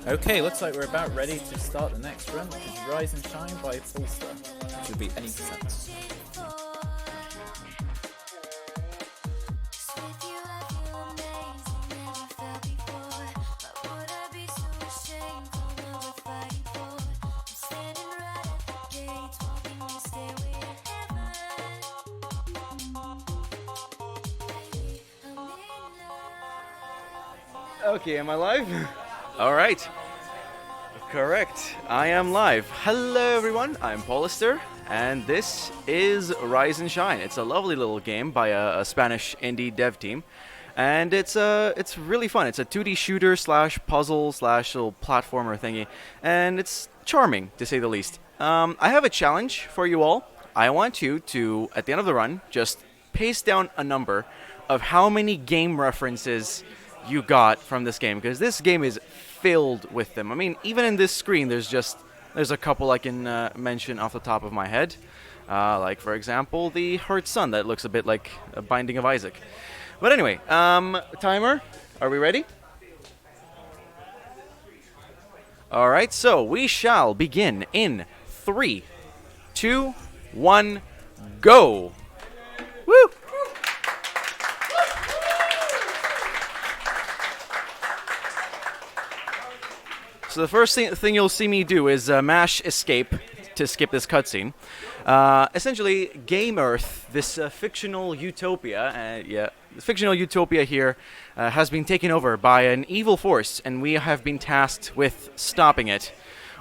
Okay, looks like we're about ready to start the next run, which is Rise and Shine by Paulister. Should be any percent. Okay, am I live? All right. Correct. I am live. Hello, everyone. I'm Paulister, and this is Rise and Shine. It's a lovely little game by a Spanish indie dev team, and it's really fun. It's a 2D shooter slash puzzle slash little platformer thingy, and it's charming to say the least. I have a challenge for you all. I want you to, at the end of the run, just paste down a number of how many game references you got from this game, because this game is filled with them. I mean, even in this screen, there's a couple I can mention off the top of my head. Like, for example, the Hurt Sun that looks a bit like a Binding of Isaac. But anyway, timer, are we ready? All right, so we shall begin in 3, 2, 1, go! Woo! So the first thing you'll see me do is mash escape to skip this cutscene. Essentially, Game Earth, this fictional utopia, the fictional utopia here has been taken over by an evil force, and we have been tasked with stopping it.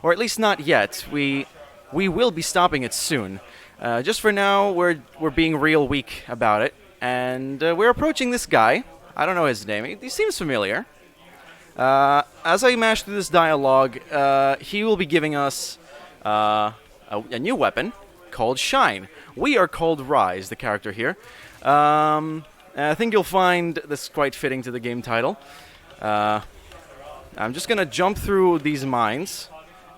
Or at least not yet. We will be stopping it soon. Just for now, we're being real weak about it, and we're approaching this guy. I don't know his name. He seems familiar. As I mash through this dialogue, he will be giving us a new weapon called Shine. We are called Rise, the character here. I think you'll find this quite fitting to the game title. I'm just going to jump through these mines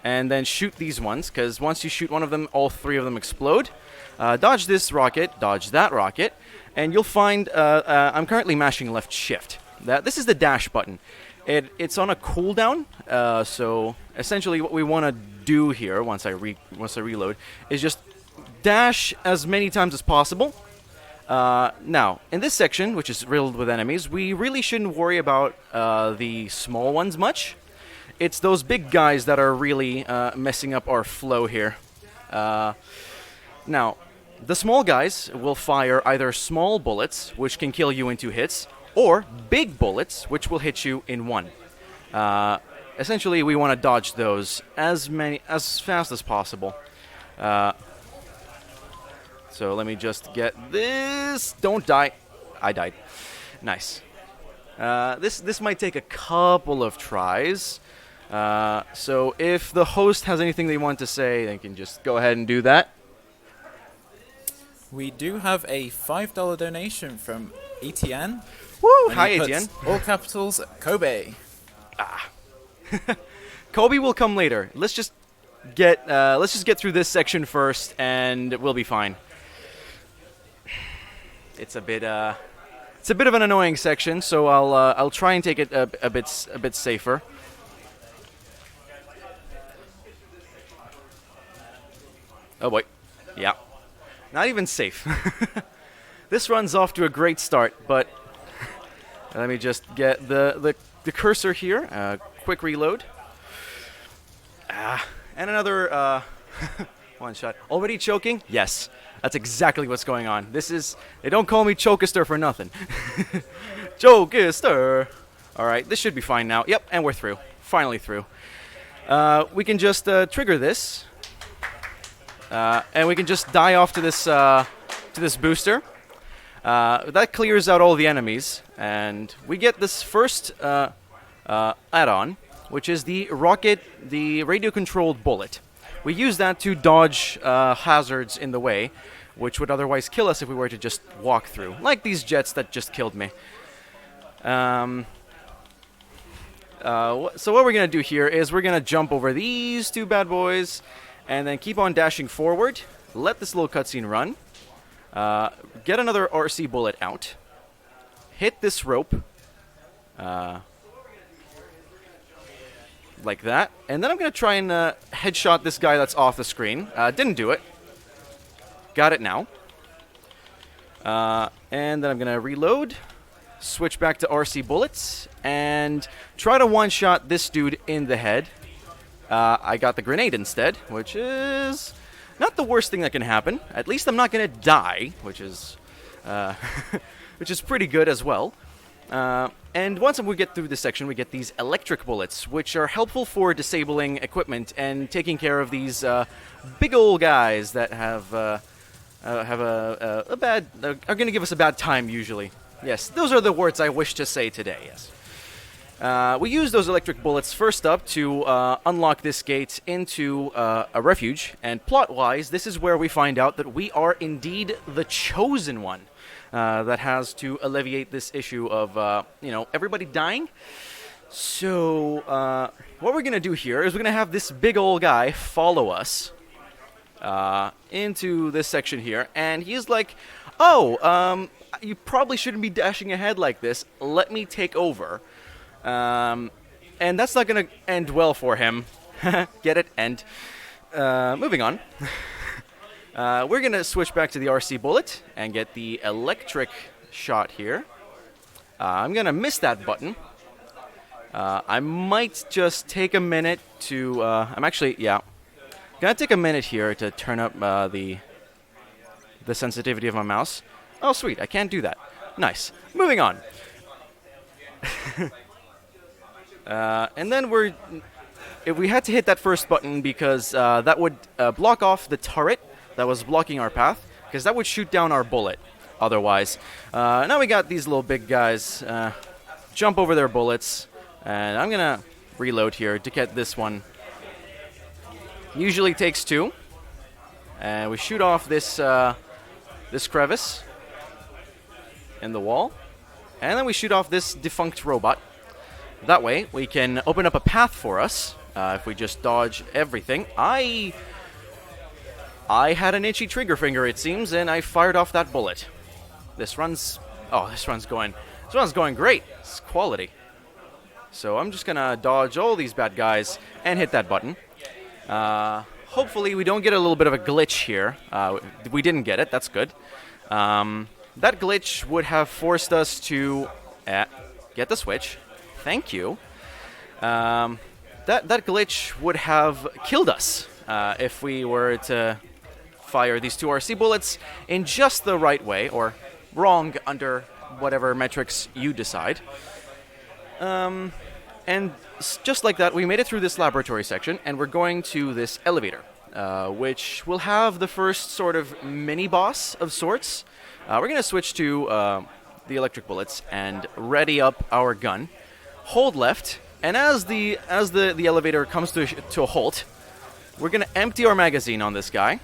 and then shoot these ones, because once you shoot one of them, all three of them explode. Dodge this rocket, dodge that rocket, and you'll find I'm currently mashing left shift. This is the dash button. It's on a cooldown, so essentially what we want to do here, once I reload, is just dash as many times as possible. Now, in this section, which is riddled with enemies, we really shouldn't worry about the small ones much. It's those big guys that are really messing up our flow here. Now, the small guys will fire either small bullets, which can kill you in 2 hits, or big bullets, which will hit you in 1. Essentially, we want to dodge those as fast as possible. So let me just get this. Don't die. I died. Nice. This might take a couple of tries. So if the host has anything they want to say, they can just go ahead and do that. We do have a $5 donation from Etienne. Woo! Hi, Etienne. All capitals, Kobe. Kobe will come later. Let's just get through this section first, and we'll be fine. It's a bit of an annoying section, so I'll try and take it a bit safer. Oh boy, yeah, not even safe. This run's off to a great start, but let me just get the cursor here. Quick reload. And another one shot. Already choking? Yes. That's exactly what's going on. They don't call me Chokister for nothing. Chokister! Alright, this should be fine now. Yep, and we're through. Finally through. We can just trigger this. And we can just die off to this booster. That clears out all the enemies, and we get this first add-on, which is the radio-controlled bullet. We use that to dodge hazards in the way, which would otherwise kill us if we were to just walk through, like these jets that just killed me. So what we're going to do here is we're going to jump over these 2 bad boys, and then keep on dashing forward, let this little cutscene run, get another RC bullet out, hit this rope, like that. And then I'm going to try and headshot this guy that's off the screen. Didn't do it. Got it now. And then I'm going to reload, switch back to RC bullets, and try to one-shot this dude in the head. I got the grenade instead, which is not the worst thing that can happen. At least I'm not going to die, which is which is pretty good as well. And once we get through this section, we get these electric bullets, which are helpful for disabling equipment and taking care of these big old guys that have a bad, are going to give us a bad time usually. Yes, those are the words I wish to say today, yes. We use those electric bullets first up to unlock this gate into a refuge, and plot-wise, this is where we find out that we are indeed the chosen one that has to alleviate this issue of, everybody dying. So, what we're going to do here is we're going to have this big old guy follow us into this section here, and he's like, oh, you probably shouldn't be dashing ahead like this. Let me take over. And that's not going to end well for him. Get it? End. Moving on. We're going to switch back to the RC bullet and get the electric shot here. I'm going to miss that button. I might just take a minute to... going to take a minute here to turn up the sensitivity of my mouse. Oh, sweet. I can't do that. Nice. Moving on. And then we had to hit that first button because that would block off the turret that was blocking our path, because that would shoot down our bullet otherwise. Now we got these little big guys jump over their bullets, and I'm going to reload here to get this one. Usually takes 2. And we shoot off this crevice in the wall, and then we shoot off this defunct robot. That way, we can open up a path for us if we just dodge everything. I had an itchy trigger finger, it seems, and I fired off that bullet. This run's going great. It's quality. So I'm just gonna dodge all these bad guys and hit that button. Hopefully, we don't get a little bit of a glitch here. We didn't get it. That's good. That glitch would have forced us to get the switch. Thank you. That glitch would have killed us if we were to fire these 2 RC bullets in just the right way, or wrong under whatever metrics you decide. And just like that, we made it through this laboratory section, and we're going to this elevator, which will have the first sort of mini-boss of sorts. We're going to switch to the electric bullets and ready up our gun. Hold left, and as the elevator comes to a halt, we're going to empty our magazine on this guy,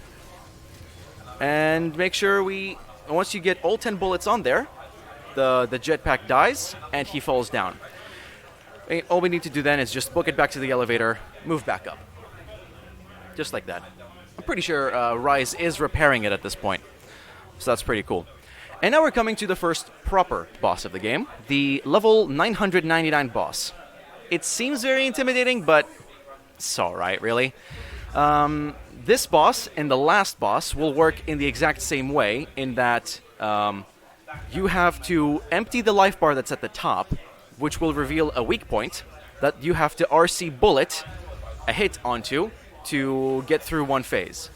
and make sure once you get all 10 bullets on there, the jetpack dies, and he falls down. All we need to do then is just book it back to the elevator, move back up. Just like that. I'm pretty sure Rise is repairing it at this point, so that's pretty cool. And now we're coming to the first proper boss of the game, the level 999 boss. It seems very intimidating, but it's alright, really. This boss and the last boss will work in the exact same way, in that you have to empty the life bar that's at the top, which will reveal a weak point that you have to RC bullet a hit onto to get through one phase.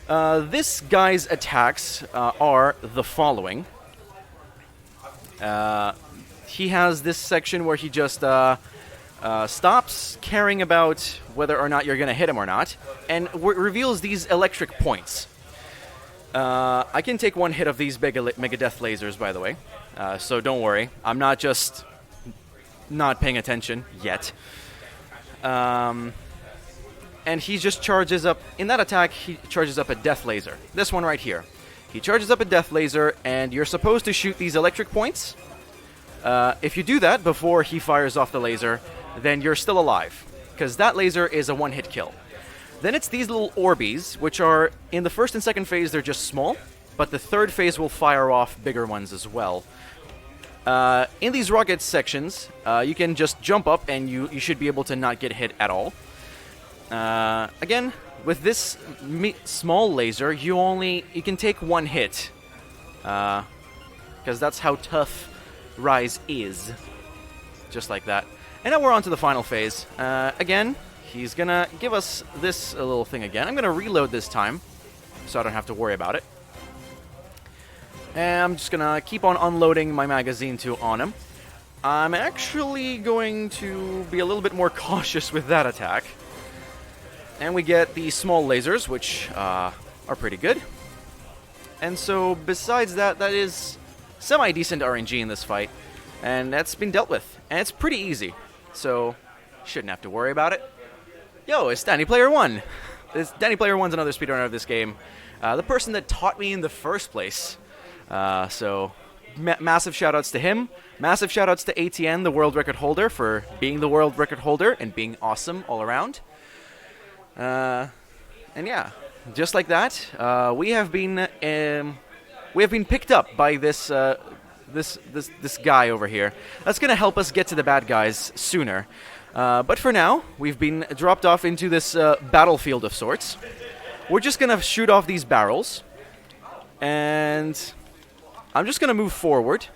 This guy's attacks are the following. He has this section where he just stops caring about whether or not you're going to hit him or not, and reveals these electric points. I can take one hit of these Mega Death lasers, by the way, so don't worry. I'm not just not paying attention yet. And he just charges up, in that attack, he charges up a death laser. This one right here. He charges up a death laser, and you're supposed to shoot these electric points. If you do that before he fires off the laser, then you're still alive, because that laser is a one-hit kill. Then it's these little Orbeez, which are, in the first and second phase, they're just small, but the third phase will fire off bigger ones as well. In these rocket sections, you can just jump up and you should be able to not get hit at all. Again, with this small laser, you can take one hit. Because that's how tough Rise is. Just like that. And now we're on to the final phase. Again, he's gonna give us this little thing again. I'm gonna reload this time, so I don't have to worry about it. And I'm just gonna keep on unloading my magazine on him. I'm actually going to be a little bit more cautious with that attack. And we get the small lasers, which are pretty good. And so, besides that, that is semi-decent RNG in this fight. And that's been dealt with. And it's pretty easy. So, shouldn't have to worry about it. Yo, it's Danny Player 1. Danny Player 1's another speedrunner of this game. The person that taught me in the first place. So, massive shoutouts to him. Massive shoutouts to ATN, the world record holder, for being the world record holder and being awesome all around. And yeah, just like that, we have been picked up by this guy over here. That's gonna help us get to the bad guys sooner. But for now, we've been dropped off into this battlefield of sorts. We're just gonna shoot off these barrels, and I'm just gonna move forward,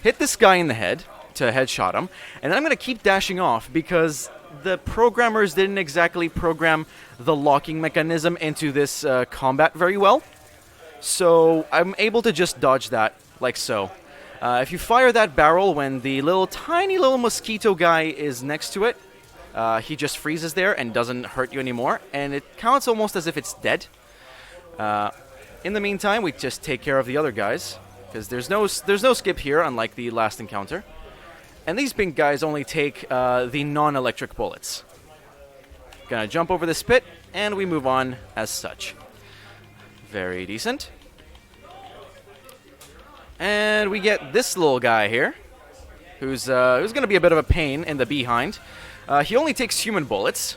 hit this guy in the head to headshot him, and then I'm gonna keep dashing off because the programmers didn't exactly program the locking mechanism into this combat very well. So I'm able to just dodge that, like so. If you fire that barrel when the tiny little mosquito guy is next to it, he just freezes there and doesn't hurt you anymore, and it counts almost as if it's dead. In the meantime, we just take care of the other guys, because there's no skip here, unlike the last encounter. And these big guys only take the non-electric bullets. Gonna jump over this pit, and we move on as such. Very decent. And we get this little guy here, who's gonna be a bit of a pain in the behind. He only takes human bullets.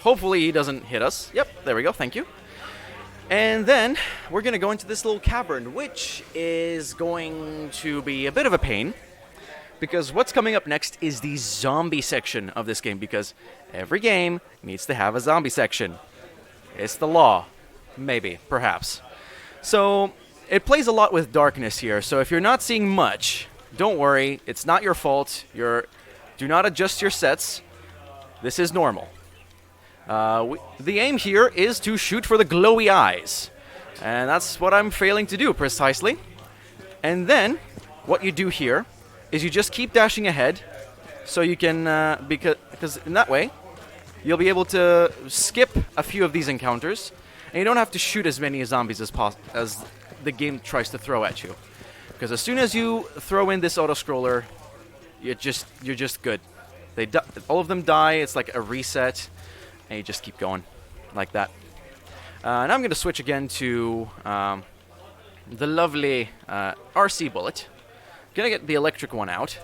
Hopefully he doesn't hit us. Yep, there we go, thank you. And then we're going to go into this little cavern, which is going to be a bit of a pain, because what's coming up next is the zombie section of this game, because every game needs to have a zombie section. It's the law. Maybe, perhaps. So it plays a lot with darkness here, so if you're not seeing much, don't worry, it's not your fault. Do not adjust your sets. This is normal. The aim here is to shoot for the glowy eyes, and that's what I'm failing to do precisely. And then what you do here is you just keep dashing ahead, so you can because in that way you'll be able to skip a few of these encounters, and you don't have to shoot as many zombies as the game tries to throw at you. Because as soon as you throw in this auto-scroller, you're just good. All of them die. It's like a reset. And you just keep going like that. And I'm going to switch again to the lovely RC bullet. Going to get the electric one out.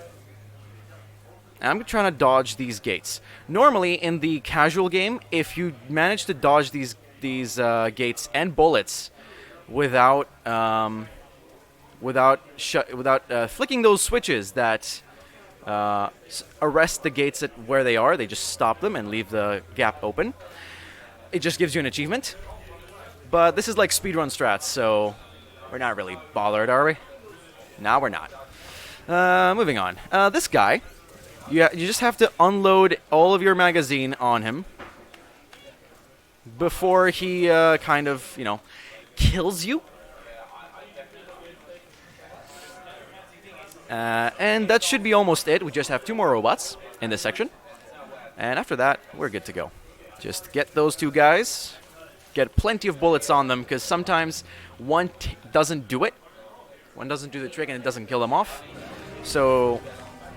And I'm trying to dodge these gates. Normally, in the casual game, if you manage to dodge these gates and bullets without flicking those switches that arrest the gates at where they are, they just stop them and leave the gap open. It just gives you an achievement. But this is like speedrun strats, so we're not really bothered, are we? No, we're not. Moving on. This guy, you just have to unload all of your magazine on him before he kind of, kills you. And that should be almost it. We just have 2 more robots in this section. And after that, we're good to go. Just get those 2 guys. Get plenty of bullets on them, because sometimes one doesn't do it. One doesn't do the trick and it doesn't kill them off. So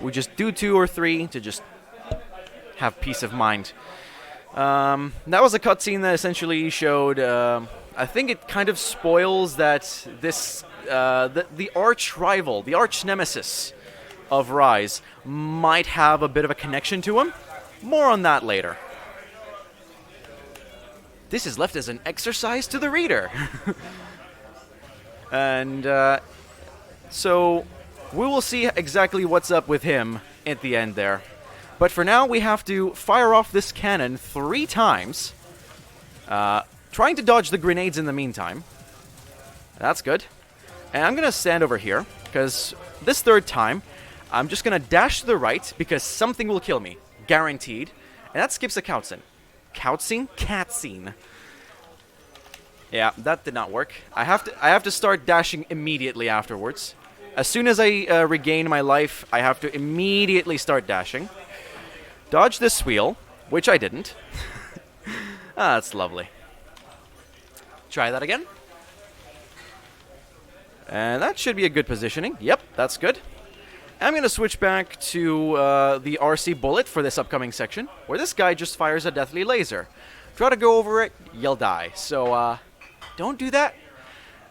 we just do 2 or 3 to just have peace of mind. That was a cutscene that essentially showed... I think it kind of spoils that this... the arch rival, the arch nemesis of Rise might have a bit of a connection to him. More on that later. This is left as an exercise to the reader. And so we will see exactly what's up with him at the end there. But for now, we have to fire off this cannon 3 times. Trying to dodge the grenades in the meantime. That's good. And I'm going to stand over here, because this 3rd time, I'm just going to dash to the right, because something will kill me. Guaranteed. And that skips a cutscene. Cutscene. Yeah, that did not work. I have to start dashing immediately afterwards. As soon as I regain my life, I have to immediately start dashing. Dodge this wheel, which I didn't. Ah, that's lovely. Try that again. And that should be a good positioning. Yep, that's good. I'm going to switch back to the RC bullet for this upcoming section, where this guy just fires a deathly laser. Try to go over it, you'll die. So, don't do that.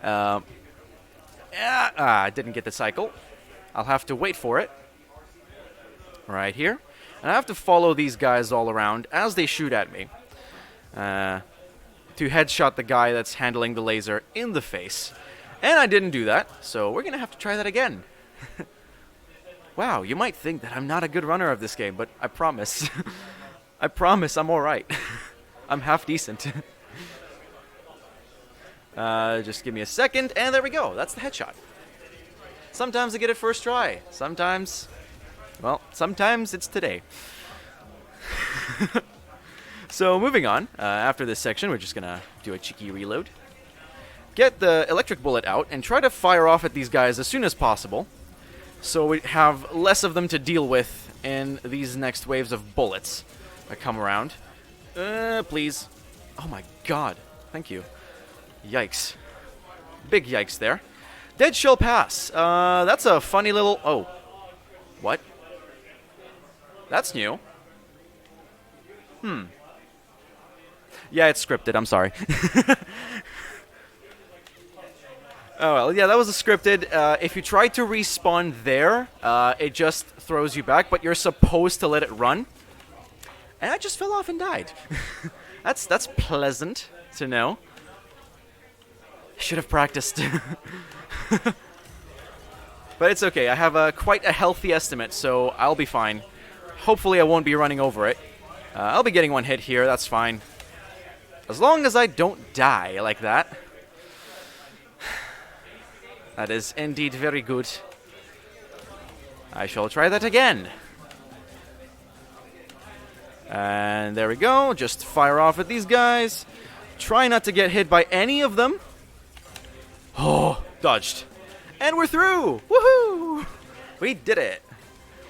I didn't get the cycle. I'll have to wait for it. Right here. And I have to follow these guys all around as they shoot at me. To headshot the guy that's handling the laser in the face. And I didn't do that, so we're going to have to try that again. Wow, you might think that I'm not a good runner of this game, but I promise. I promise I'm alright. I'm half decent. Just give me a second, and there we go. That's the headshot. Sometimes I get it first try. Sometimes, well, sometimes it's today. So moving on, after this section, we're just going to do a cheeky reload. Get the electric bullet out and try to fire off at these guys as soon as possible, so we have less of them to deal with in these next waves of bullets that come around. Please. Oh my god. Thank you. Yikes. Big yikes there. Dead shall pass. That's a funny little... Oh. What? That's new. Yeah, it's scripted. I'm sorry. Oh, well, yeah, that was a scripted. If you try to respawn there, it just throws you back, but you're supposed to let it run. And I just fell off and died. That's pleasant to know. I should have practiced. But it's okay. I have quite a healthy estimate, so I'll be fine. Hopefully I won't be running over it. I'll be getting one hit here. That's fine. As long as I don't die like that. That is indeed very good. I shall try that again. And there we go. Just fire off at these guys. Try not to get hit by any of them. Oh, dodged. And we're through! Woohoo! We did it.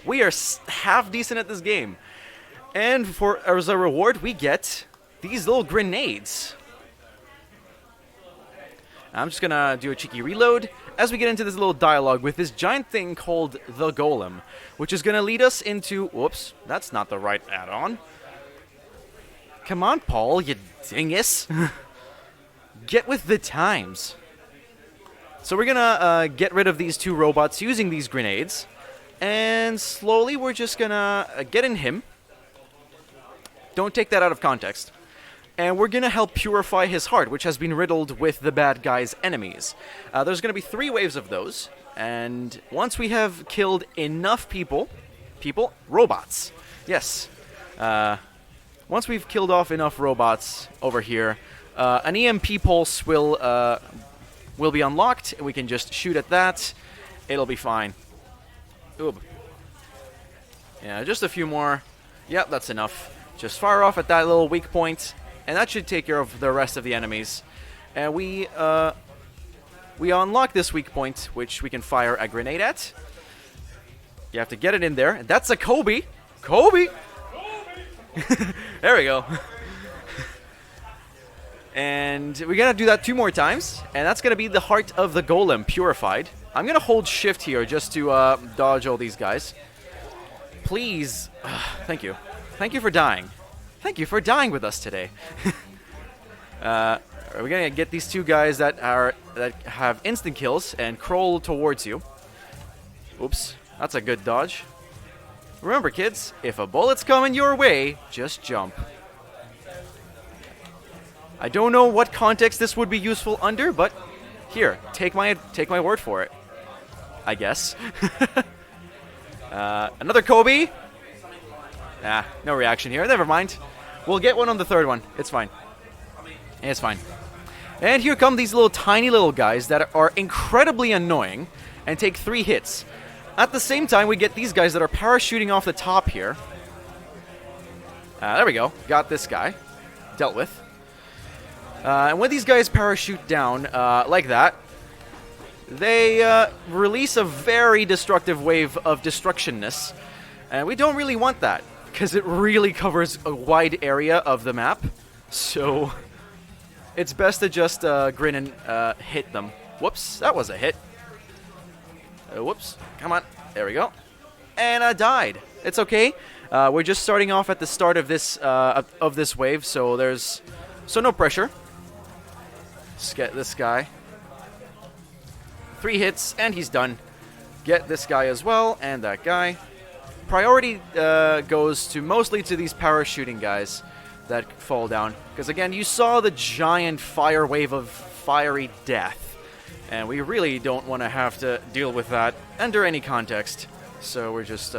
We are half decent at this game. And as a reward, we get these little grenades. I'm just gonna do a cheeky reload as we get into this little dialogue with this giant thing called the Golem, which is gonna lead us into... Whoops, that's not the right add-on. Come on, Paul, you dingus. Get with the times. So we're gonna get rid of these 2 robots using these grenades, and slowly we're just gonna get in him. Don't take that out of context. And we're going to help purify his heart, which has been riddled with the bad guy's enemies. There's going to be 3 waves of those. And once we have killed enough robots. Yes. Once we've killed off enough robots over here, an EMP pulse will be unlocked. We can just shoot at that. It'll be fine. Oob. Yeah, just a few more. Yep, that's enough. Just fire off at that little weak point. And that should take care of the rest of the enemies. And we unlock this weak point, which we can fire a grenade at. You have to get it in there. That's a Kobe! Kobe! There we go. And we're going to do that 2 more times. And that's going to be the heart of the Golem purified. I'm going to hold shift here just to dodge all these guys. Please. Thank you. Thank you for dying. Thank you for dying with us today. We're gonna get these 2 guys that have instant kills and crawl towards you. Oops, that's a good dodge. Remember, kids, if a bullet's coming your way, just jump. I don't know what context this would be useful under, but Here, take my word for it, I guess. Another Kobe. Ah, no reaction here. Never mind. We'll get one on the third one. It's fine. It's fine. And here come these little tiny little guys that are incredibly annoying and take 3 hits. At the same time, we get these guys that are parachuting off the top here. There we go. Got this guy. Dealt with. And when these guys parachute down like that, they release a very destructive wave of destructionness. And we don't really want that, because it really covers a wide area of the map. So it's best to just grin and hit them. Whoops, that was a hit. Whoops, come on. There we go. And I died. It's okay. We're just starting off at the start of this wave, so no pressure. Let's get this guy. 3 hits, and he's done. Get this guy as well, and that guy. Priority goes mostly to these parachuting guys that fall down. Because again, you saw the giant fire wave of fiery death. And we really don't want to have to deal with that under any context. So we're just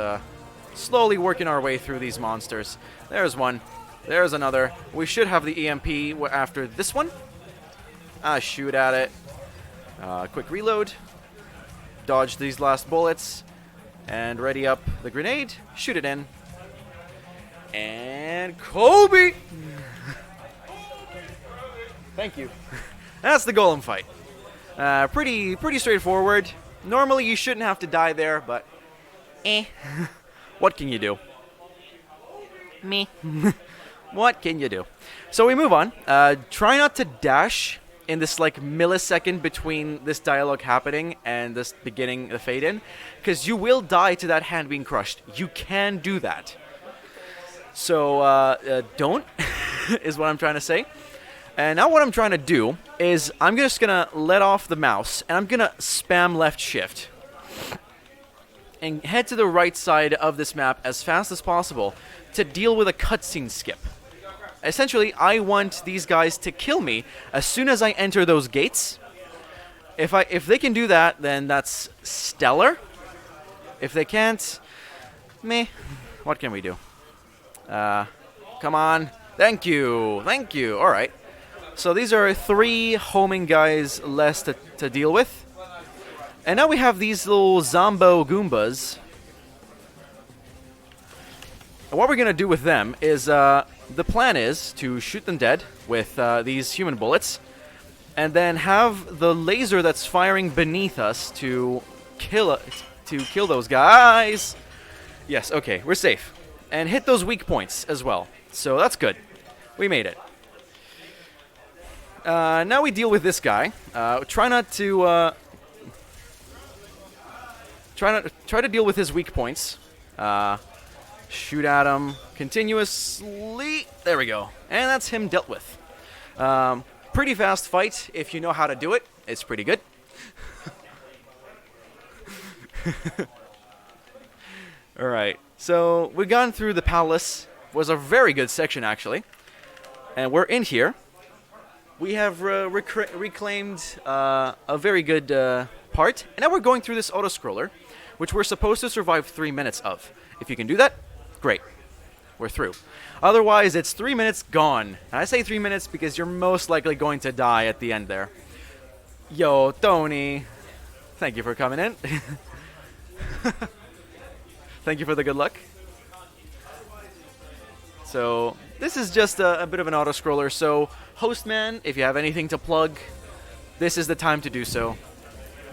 slowly working our way through these monsters. There's one. There's another. We should have the EMP after this one. Shoot at it. Quick reload. Dodge these last bullets. And ready up the grenade. Shoot it in. And Kobe! Thank you. That's the golem fight. Pretty straightforward. Normally you shouldn't have to die there, but what can you do? Me. What can you do? So we move on. Try not to dash in this like millisecond between this dialogue happening and this beginning the fade in, because you will die to that hand being crushed. You can do that. So don't is what I'm trying to say. And now what I'm trying to do is I'm just gonna let off the mouse and I'm gonna spam left shift and head to the right side of this map as fast as possible to deal with a cutscene skip. Essentially, I want these guys to kill me as soon as I enter those gates. If they can do that, then that's stellar. If they can't, meh. What can we do? Come on. Thank you. Thank you. All right. So these are 3 homing guys less to deal with. And now we have these little Zombo Goombas. And what we're going to do with them is... the plan is to shoot them dead with these human bullets, and then have the laser that's firing beneath us to kill those guys. Yes, okay, we're safe. And hit those weak points as well. So that's good. We made it. Now we deal with this guy. Try to deal with his weak points. Shoot at him continuously. There we go. And that's him dealt with. Pretty fast fight if you know how to do it. It's pretty good. Alright, so we've gone through the palace. It was a very good section, actually. And we're in here. We have reclaimed a very good part. And now we're going through this auto-scroller, which we're supposed to survive 3 minutes of. If you can do that, great. We're through. Otherwise, it's 3 minutes gone. And I say 3 minutes because you're most likely going to die at the end there. Yo, Tony. Thank you for coming in. Thank you for the good luck. So, this is just a bit of an auto-scroller. So, Hostman, if you have anything to plug, this is the time to do so.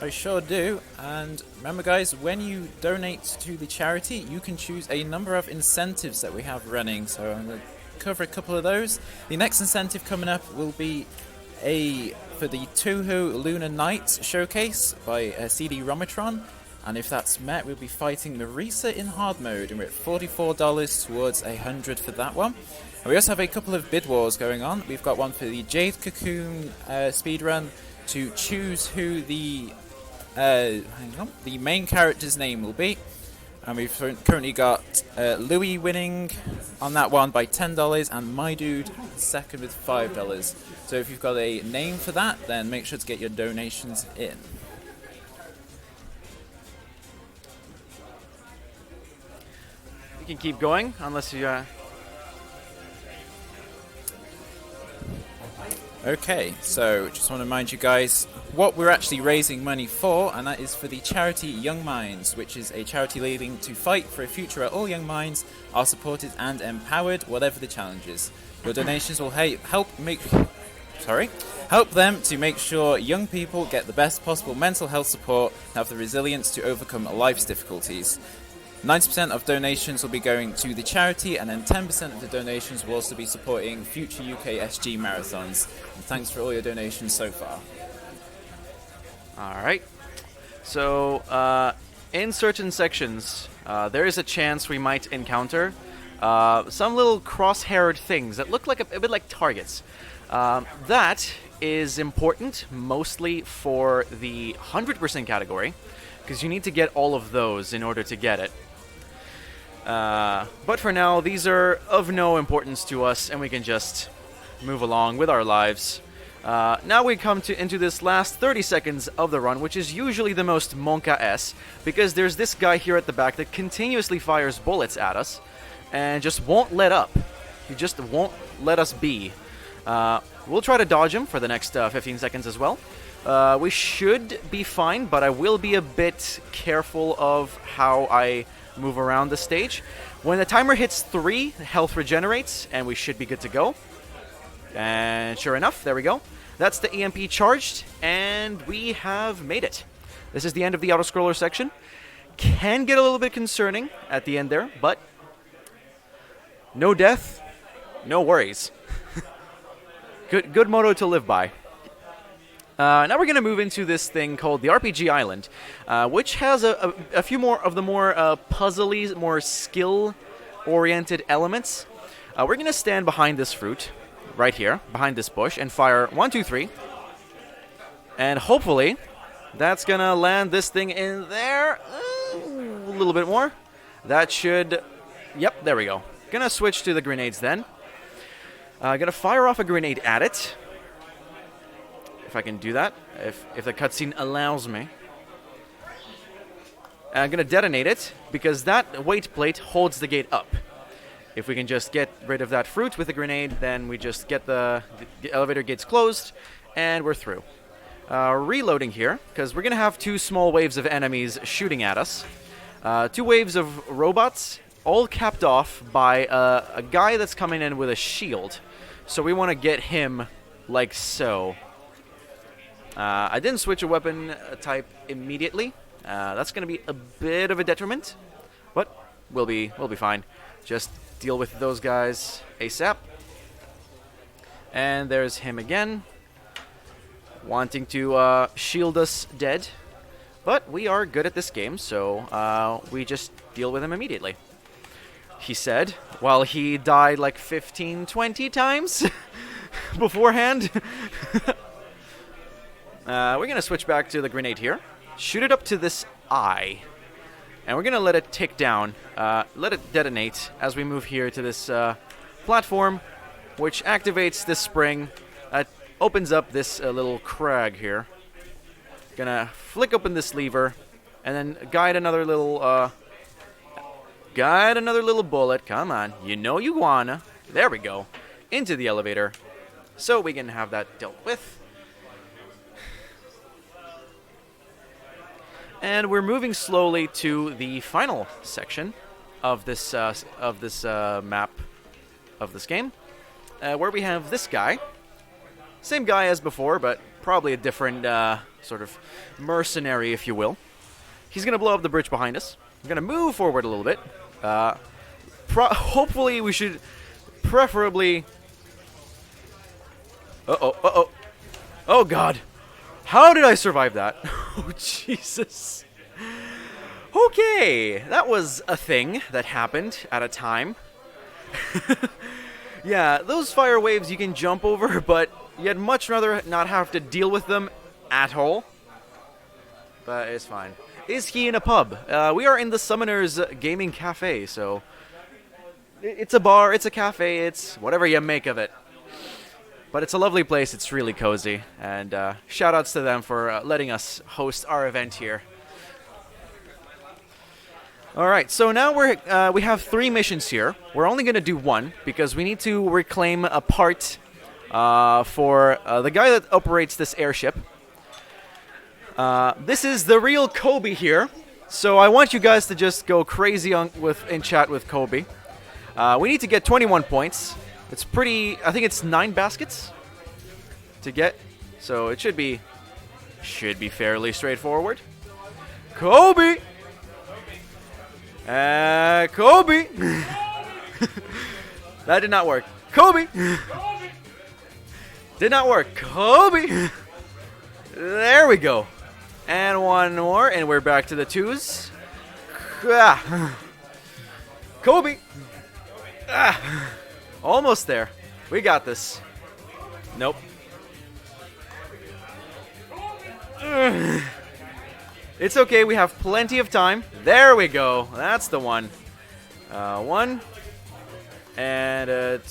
I sure do. And remember, guys, when you donate to the charity, you can choose a number of incentives that we have running. So I'm going to cover a couple of those. The next incentive coming up will be for the Touhou Lunar Night showcase by CD Romatron. And if that's met, we'll be fighting Marisa in hard mode. And we're at $44 towards $100 for that one. And we also have a couple of bid wars going on. We've got one for the Jade Cocoon speedrun to choose who the main character's name will be. And we've currently got Louis winning on that one by $10, and my dude second with $5. So if you've got a name for that, then make sure to get your donations in. You can keep going unless you. Okay, so just want to remind you guys what we're actually raising money for, and that is for the charity Young Minds, which is a charity leading to fight for a future where all young minds are supported and empowered, whatever the challenges. Your donations will help them to make sure young people get the best possible mental health support and have the resilience to overcome life's difficulties. 90% of donations will be going to the charity, and then 10% of the donations will also be supporting future UKSG marathons. And thanks for all your donations so far. All right. So, in certain sections, there is a chance we might encounter some little cross-haired things that look like a bit like targets. That is important mostly for the 100% category, because you need to get all of those in order to get it. But for now, these are of no importance to us, and we can just move along with our lives. Now we come into this last 30 seconds of the run, which is usually the most Monka-S, because there's this guy here at the back that continuously fires bullets at us, and just won't let up. He just won't let us be. We'll try to dodge him for the next 15 seconds as well. We should be fine, but I will be a bit careful of how I move around the stage. When the timer hits 3, health regenerates, and we should be good to go. And sure enough, there we go. That's the EMP charged, and we have made it. This is the end of the auto-scroller section. Can get a little bit concerning at the end there, but no death, no worries. Good motto to live by. Now we're going to move into this thing called the RPG Island, which has a few more of the more puzzly, more skill-oriented elements. We're going to stand behind this fruit, right here, behind this bush, and fire 1, 2, 3. And hopefully, that's going to land this thing in there. A little bit more. That should... Yep, there we go. Going to switch to the grenades then. Going to fire off a grenade at it. If I can do that, if the cutscene allows me. And I'm going to detonate it, because that weight plate holds the gate up. If we can just get rid of that fruit with a grenade, then we just get the elevator gates closed, and we're through. Reloading here, because we're going to have 2 small waves of enemies shooting at us. 2 waves of robots, all capped off by a guy that's coming in with a shield. So we want to get him like so. I didn't switch a weapon type immediately. That's going to be a bit of a detriment, but we'll be fine. Just deal with those guys ASAP. And there's him again, wanting to shield us dead. But we are good at this game, so we just deal with him immediately. He said, while he died like 15, 20 times beforehand. We're going to switch back to the grenade here. Shoot it up to this eye. And we're going to let it tick down. Let it detonate as we move here to this platform, which activates this spring. Opens up this little crag here. Gonna flick open this lever, and then guide another little bullet. Come on, you know you wanna. There we go. Into the elevator, so we can have that dealt with. And we're moving slowly to the final section of this map of this game, where we have this guy. Same guy as before, but probably a different sort of mercenary, if you will. He's going to blow up the bridge behind us. I'm going to move forward a little bit. Hopefully we should preferably... Oh, God. How did I survive that? Oh, Jesus. Okay, that was a thing that happened at a time. Yeah, those fire waves you can jump over, but you'd much rather not have to deal with them at all. But it's fine. is he in a pub? We are in the Summoners Gaming Cafe, so it's a bar, it's a cafe, it's whatever you make of it. But it's a lovely place, it's really cozy, and shout outs to them for letting us host our event here. Alright, so now we have 3 missions here. We're only going to do 1, because we need to reclaim a part for the guy that operates this airship. This is the real Kobe here, so I want you guys to just go crazy in chat with Kobe. We need to get 21 points. It's pretty, I think it's 9 baskets to get, so it should be fairly straightforward. Kobe! Kobe! That did not work. Kobe! Did not work. Kobe! There we go. And one more, and we're back to the 2s. Kobe! Almost there. We got this. Nope. It's okay, we have plenty of time. There we go. That's the one. 1. And a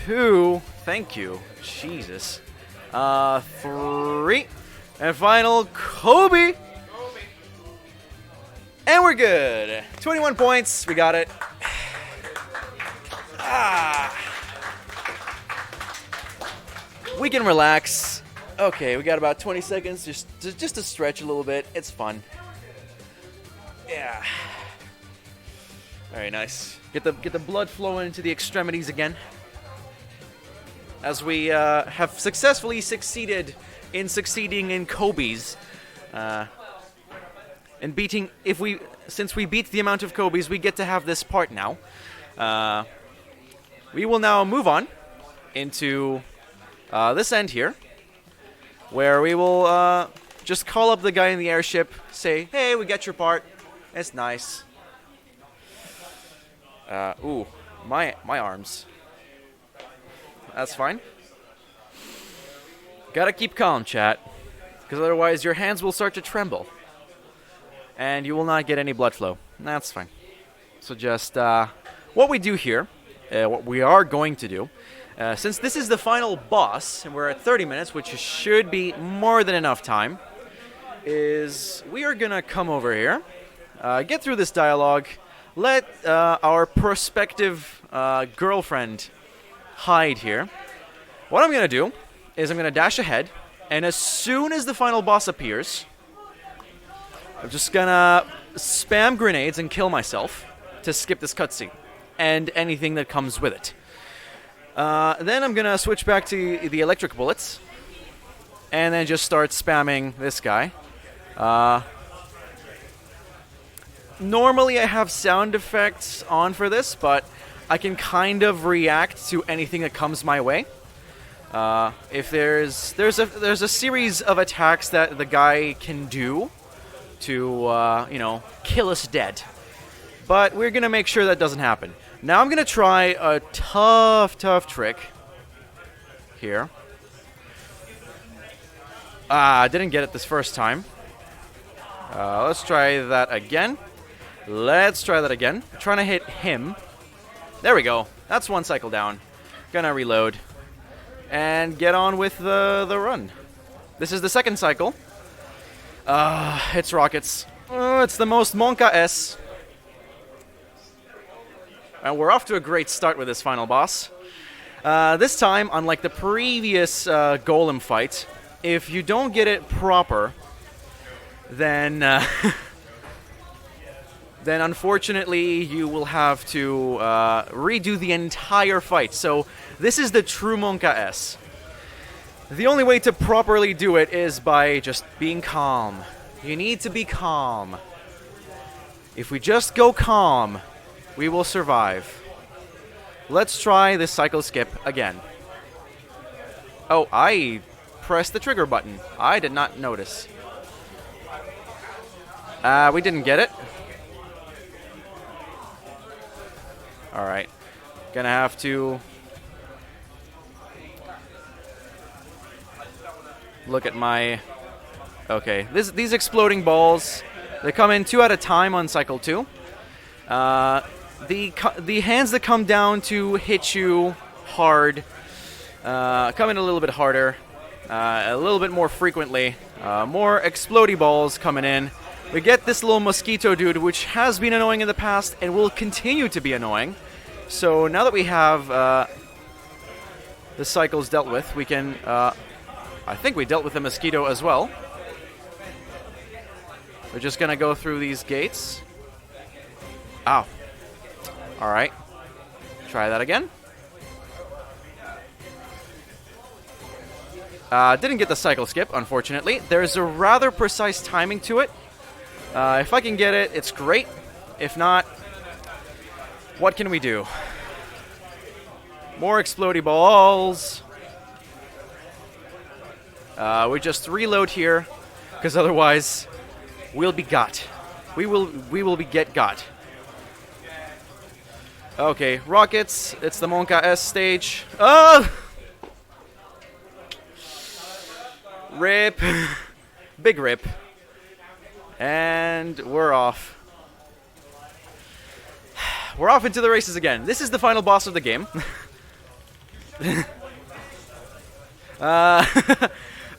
2. Thank you. Jesus. 3. And final, Kobe. And we're good. 21 points. We got it. We can relax. Okay, we got about 20 seconds just to stretch a little bit. It's fun. Yeah. Very nice. Get the blood flowing into the extremities again. As we have successfully succeeded in succeeding in Kobe's. And since we beat the amount of Kobe's, we get to have this part now. We will now move on into this end here, where we will just call up the guy in the airship, say, hey, we got your part. It's nice. Ooh, my arms. That's fine. Gotta keep calm, chat, because otherwise your hands will start to tremble. And you will not get any blood flow. That's fine. So just what we do here, what we are going to do, since this is the final boss, and we're at 30 minutes, which should be more than enough time, is we are going to come over here, get through this dialogue, let our prospective girlfriend hide here. What I'm going to do is I'm going to dash ahead, and as soon as the final boss appears, I'm just gonna spam grenades and kill myself to skip this cutscene and anything that comes with it. Then I'm gonna switch back to the electric bullets and then just start spamming this guy. Normally I have sound effects on for this, but I can kind of react to anything that comes my way. If there's a series of attacks that the guy can do to, kill us dead. But we're going to make sure that doesn't happen. Now I'm going to try a tough trick here. I didn't get it this first time. Let's try that again. I'm trying to hit him. There we go. That's one cycle down. Gonna reload. And get on with the run. This is the second cycle. It's rockets. It's the most Monka S. And we're off to a great start with this final boss. This time, unlike the previous golem fight, if you don't get it proper, then then unfortunately you will have to redo the entire fight. So this is the true Monka S. The only way to properly do it is by just being calm. You need to be calm. If we just go calm, we will survive. Let's try this cycle skip again. Oh, I pressed the trigger button. I did not notice. We didn't get it. Alright. Gonna have to... look at my... Okay, these exploding balls, they come in 2 at a time on cycle 2. The hands that come down to hit you hard come in a little bit harder, a little bit more frequently. More explodey balls coming in. We get this little mosquito dude, which has been annoying in the past and will continue to be annoying. So now that we have the cycles dealt with, we can... I think we dealt with the mosquito as well. We're just going to go through these gates. Ow. Alright. Try that again. Didn't get the cycle skip, unfortunately. There's a rather precise timing to it. If I can get it, it's great. If not, what can we do? More explodey balls. We just reload here, because otherwise we'll be got. We will be got. Okay, rockets. It's the Monka S stage. Oh! Rip. Big rip. And we're off. We're off into the races again. This is the final boss of the game.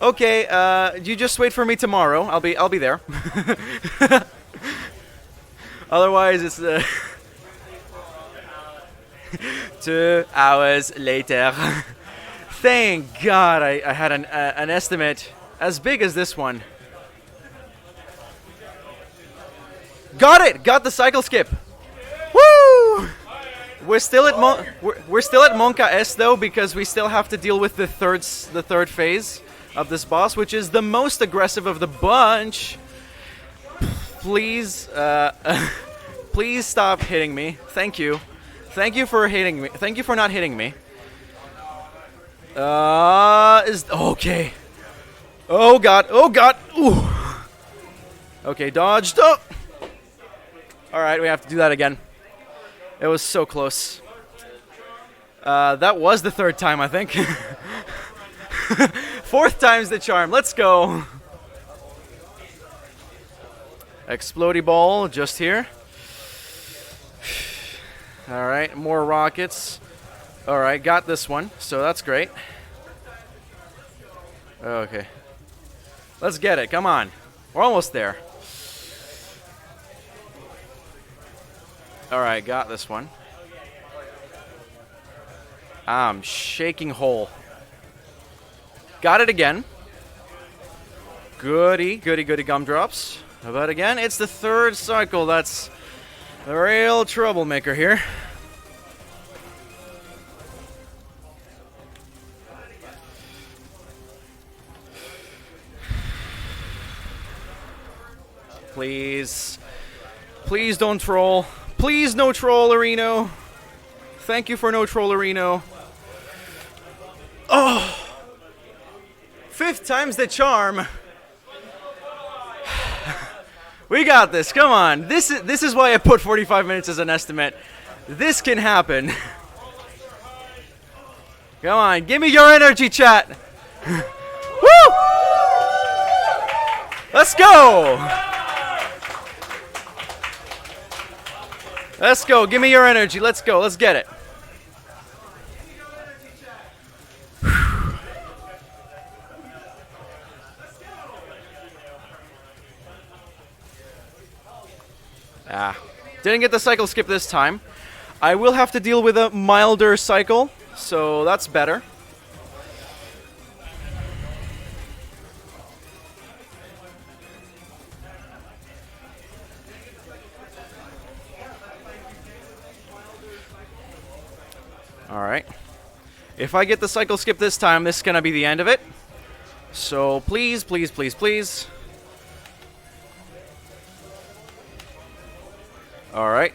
Okay, you just wait for me tomorrow. I'll be there. Otherwise, it's 2 hours later. Thank God I had an estimate as big as this one. Got it! Got the cycle skip. Woo! We're still at Monka S though, because we still have to deal with the third phase of this boss, which is the most aggressive of the bunch. Please, please stop hitting me. Thank you. Thank you for hitting me. Thank you for not hitting me. Is okay. Oh God. Oh God. Ooh. Okay, dodged. Oh. All right, we have to do that again. It was so close. That was the 3rd time, I think. 4th time's the charm. Let's go. Explodey ball just here. All right, more rockets. All right, got this one, so that's great. Okay. Let's get it. Come on. We're almost there. All right, got this one. I'm shaking whole. Got it again. Goody, goody, goody gumdrops. But again, it's the 3rd cycle. That's the real troublemaker here. Please. Please don't troll. Please no trollerino. Thank you for no trollerino. Oh! 5th time's the charm. We got this. Come on. This is why I put 45 minutes as an estimate. This can happen. Come on. Give me your energy, chat. Woo! Let's go. Let's go. Give me your energy. Let's go. Let's get it. Didn't get the cycle skip this time. I will have to deal with a milder cycle, so that's better. Alright. If I get the cycle skip this time, this is going to be the end of it. So please, please, please, please. Alright.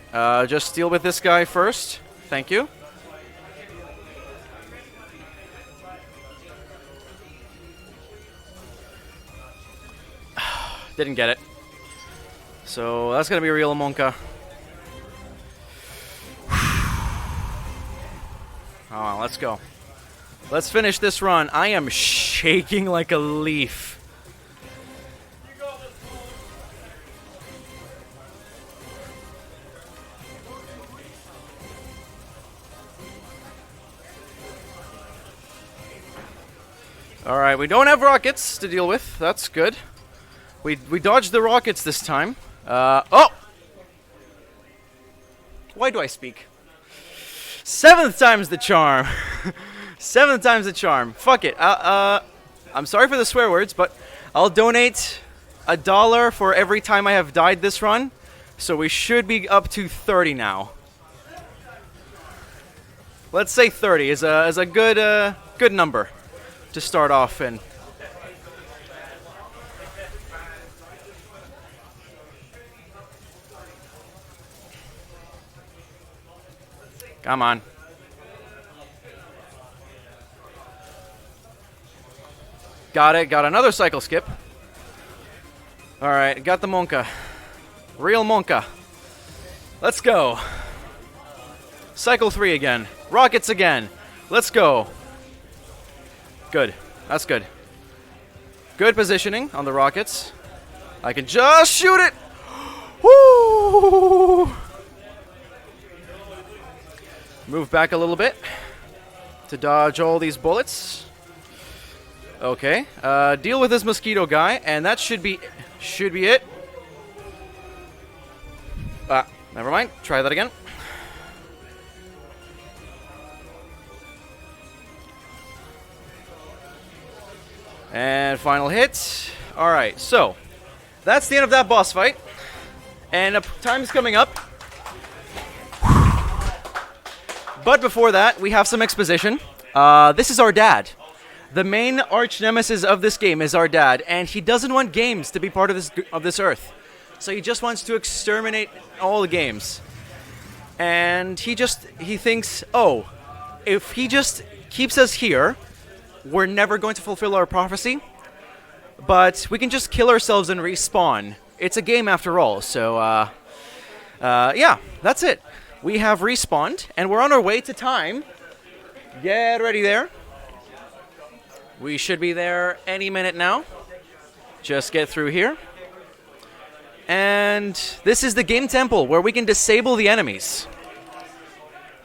Just deal with this guy first. Thank you. Didn't get it. So that's going to be a real Monka. Come on, let's go. Let's finish this run. I am shaking like a leaf. Alright, we don't have rockets to deal with. That's good. We dodged the rockets this time. Oh! Why do I speak? 7th time's the charm. 7th time's the charm. Fuck it. I'm sorry for the swear words, but I'll donate $1 for every time I have died this run. So we should be up to 30 now. Let's say 30 is a good number to start off in. Come on. Got it. Got another cycle skip. Alright, got the Monka. Real Monka. Let's go. Cycle 3 again. Rockets again. Let's go. Good. That's good. Good positioning on the rockets. I can just shoot it. Woo! Move back a little bit to dodge all these bullets. Okay. Deal with this mosquito guy, and that should be it. Never mind. Try that again. And final hit. Alright, so that's the end of that boss fight. And time's coming up. But before that, we have some exposition. This is our dad. The main arch nemesis of this game is our dad, and he doesn't want games to be part of this Earth. So he just wants to exterminate all the games. And he thinks, oh, if he just keeps us here, we're never going to fulfill our prophecy. But we can just kill ourselves and respawn. It's a game after all, so yeah, that's it. We have respawned, and we're on our way to time. Get ready there. We should be there any minute now. Just get through here. And this is the game temple where we can disable the enemies.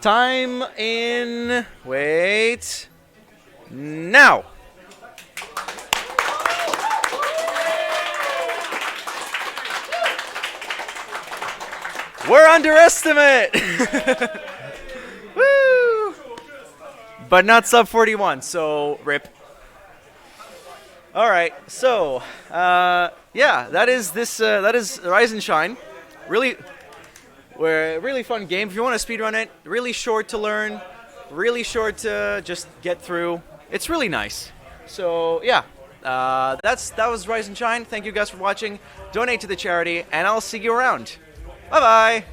Time in... Wait. Now. We're underestimate! Woo! But not sub 41, so rip. Alright, so, yeah, that is Rise and Shine. Really fun game. If you want to speedrun it, really short to learn, really short to just get through. It's really nice. So, yeah, that was Rise and Shine. Thank you guys for watching. Donate to the charity, and I'll see you around. Bye-bye!